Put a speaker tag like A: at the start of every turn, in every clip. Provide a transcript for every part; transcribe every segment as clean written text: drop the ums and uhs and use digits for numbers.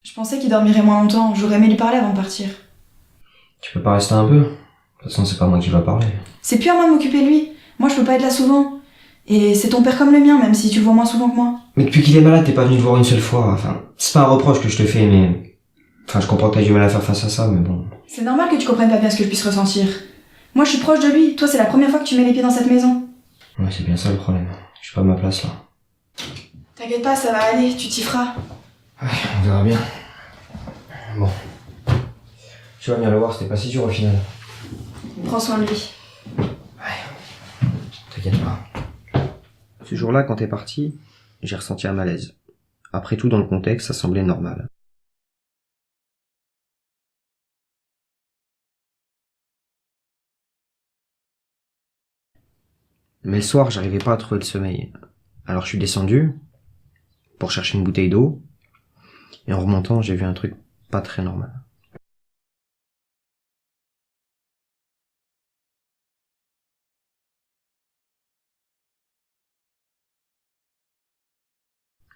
A: Je pensais qu'il dormirait moins longtemps, j'aurais aimé lui parler avant de partir.
B: Tu peux pas rester un peu? De toute façon, c'est pas moi qui va parler.
A: C'est plus à moi de m'occuper de lui. Moi, je peux pas être là souvent. Et c'est ton père comme le mien, même si tu le vois moins souvent que moi.
B: Mais depuis qu'il est malade, t'es pas venu le voir une seule fois. Enfin, c'est pas un reproche que je te fais, mais... Enfin, je comprends que t'as du mal à faire face à ça, mais bon...
A: C'est normal que tu comprennes pas bien ce que je puisse ressentir. Moi, je suis proche de lui. Toi, c'est la première fois que tu mets les pieds dans cette maison.
B: Ouais, c'est bien ça le problème. Je suis pas à ma place, là.
A: T'inquiète pas, ça va aller, tu t'y feras.
B: Ouais, on verra bien. Bon. Tu vas venir le voir, c'était pas si dur au final.
A: Prends soin de lui.
B: T'inquiète pas. Ce jour-là, quand t'es parti, j'ai ressenti un malaise. Après tout, dans le contexte, ça semblait normal. Mais le soir, j'arrivais pas à trouver le sommeil. Alors je suis descendu pour chercher une bouteille d'eau, et en remontant, j'ai vu un truc pas très normal.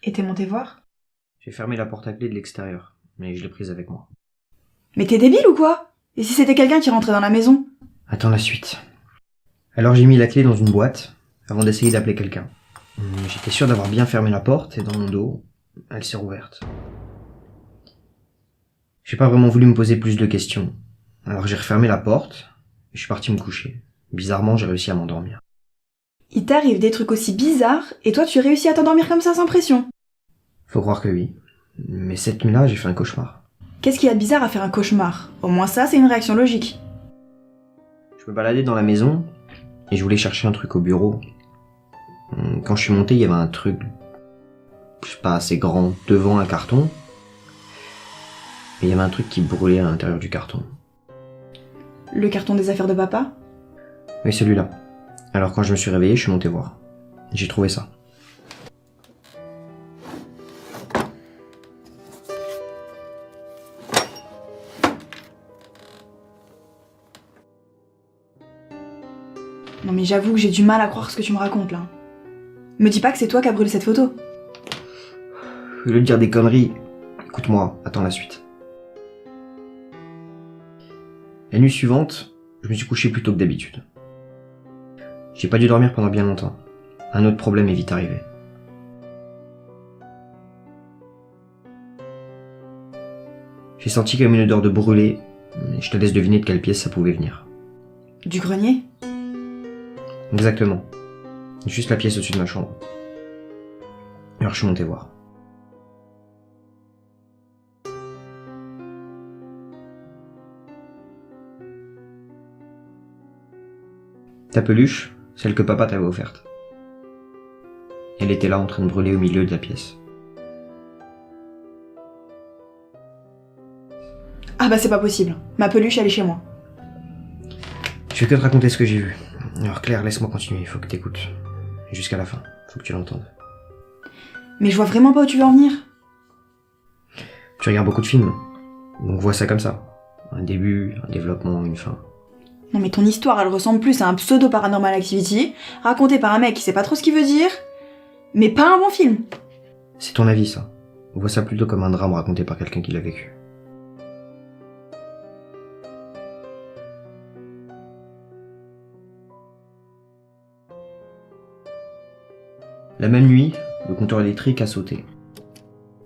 A: Et t'es monté voir?
B: J'ai fermé la porte à clé de l'extérieur, mais je l'ai prise avec moi.
A: Mais t'es débile ou quoi? Et si c'était quelqu'un qui rentrait dans la maison?
B: Attends la suite. Alors j'ai mis la clé dans une boîte, avant d'essayer d'appeler quelqu'un. J'étais sûr d'avoir bien fermé la porte, et dans mon dos, elle s'est rouverte. J'ai pas vraiment voulu me poser plus de questions. Alors j'ai refermé la porte, et je suis parti me coucher. Bizarrement, j'ai réussi à m'endormir.
A: Il t'arrive des trucs aussi bizarres, et toi tu réussis à t'endormir comme ça sans pression.
B: Faut croire que oui. Mais cette nuit-là, j'ai fait un cauchemar.
A: Qu'est-ce qu'il y a de bizarre à faire un cauchemar? Au moins ça, c'est une réaction logique.
B: Je me baladais dans la maison, et je voulais chercher un truc au bureau. Quand je suis monté, il y avait un truc, je sais pas, assez grand, devant un carton. Et il y avait un truc qui brûlait à l'intérieur du carton.
A: Le carton des affaires de papa?
B: Oui, celui-là. Alors quand je me suis réveillé, je suis monté voir. J'ai trouvé ça.
A: Non mais j'avoue que j'ai du mal à croire ce que tu me racontes là. Me dis pas que c'est toi qui as brûlé cette photo.
B: Au lieu de dire des conneries, écoute-moi, attends la suite. La nuit suivante, je me suis couché plus tôt que d'habitude. J'ai pas dû dormir pendant bien longtemps. Un autre problème est vite arrivé. J'ai senti comme une odeur de brûlé, et je te laisse deviner de quelle pièce ça pouvait venir.
A: Du grenier?
B: Exactement. Juste la pièce au-dessus de ma chambre. Alors je suis monté voir. Ta peluche, celle que papa t'avait offerte. Elle était là en train de brûler au milieu de la pièce.
A: Ah bah c'est pas possible. Ma peluche elle est chez moi.
B: Je vais que te raconter ce que j'ai vu. Alors Claire, laisse-moi continuer, il faut que t'écoutes. Jusqu'à la fin, faut que tu l'entendes.
A: Mais je vois vraiment pas où tu veux en venir.
B: Tu regardes beaucoup de films, donc vois ça comme ça. Un début, un développement, une fin.
A: Non mais ton histoire elle ressemble plus à un pseudo paranormal activity, raconté par un mec qui sait pas trop ce qu'il veut dire, mais pas un bon film.
B: C'est ton avis ça. Vois ça plutôt comme un drame raconté par quelqu'un qui l'a vécu. La même nuit, le compteur électrique a sauté.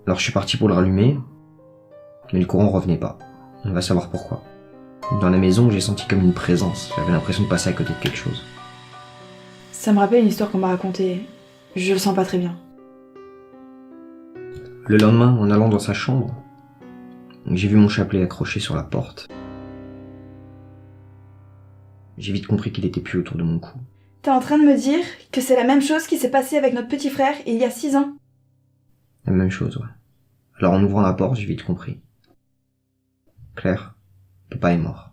B: Alors je suis parti pour le rallumer, mais le courant revenait pas. On va savoir pourquoi. Dans la maison, j'ai senti comme une présence. J'avais l'impression de passer à côté de quelque chose.
A: Ça me rappelle une histoire qu'on m'a racontée. Je le sens pas très bien.
B: Le lendemain, en allant dans sa chambre, j'ai vu mon chapelet accroché sur la porte. J'ai vite compris qu'il était plus autour de mon cou.
A: T'es en train de me dire que c'est la même chose qui s'est passée avec notre petit frère il y a 6 ans?
B: La même chose, ouais. Alors en ouvrant la porte, j'ai vite compris. Claire, papa est mort.